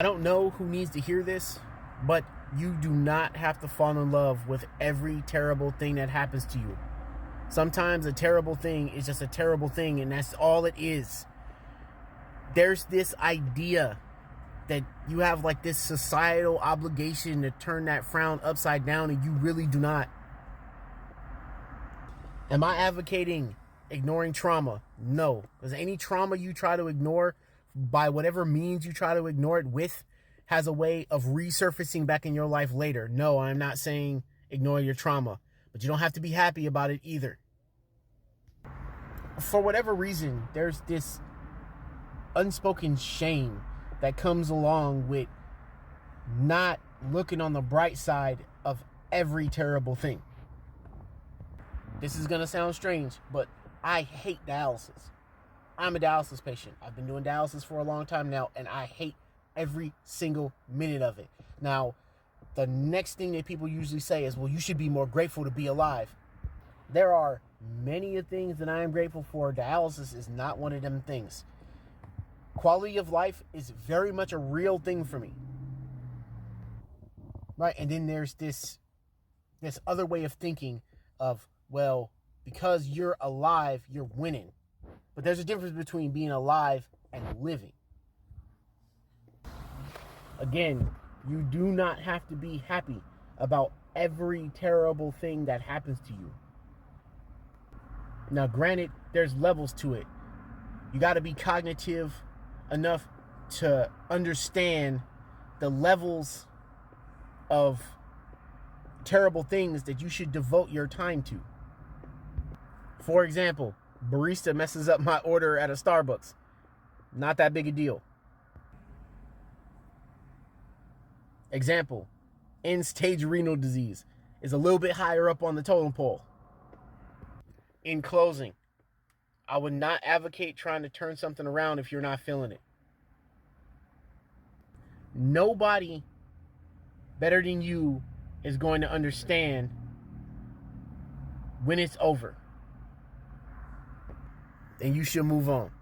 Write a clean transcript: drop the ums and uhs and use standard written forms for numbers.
I don't know who needs to hear this, but you do not have to fall in love with every terrible thing that happens to you. Sometimes a terrible thing is just a terrible thing, and that's all it is. There's this idea that you have like this societal obligation to turn that frown upside down, and you really do not. Am I advocating ignoring trauma? No. Because any trauma you try to ignore, by whatever means you try to ignore it with, has a way of resurfacing back in your life later. No, I'm not saying ignore your trauma, but you don't have to be happy about it either. For whatever reason, there's this unspoken shame that comes along with not looking on the bright side of every terrible thing. This is going to sound strange, but I hate dialysis. I'm a dialysis patient. I've been doing dialysis for a long time now, and I hate every single minute of it. Now, the next thing that people usually say is, well, you should be more grateful to be alive. There are many things that I am grateful for. Dialysis is not one of them things. Quality of life is very much a real thing for me. Right? And then there's this other way of thinking of, well, because you're alive, you're winning. But there's a difference between being alive and living. Again, you do not have to be happy about every terrible thing that happens to you. Now, granted, there's levels to it. You got to be cognitive enough to understand the levels of terrible things that you should devote your time to. For example, barista messes up my order at a Starbucks. Not that big a deal. Example, end-stage renal disease is a little bit higher up on the totem pole. In closing, I would not advocate trying to turn something around if you're not feeling it. Nobody better than you is going to understand when it's over. And you should move on.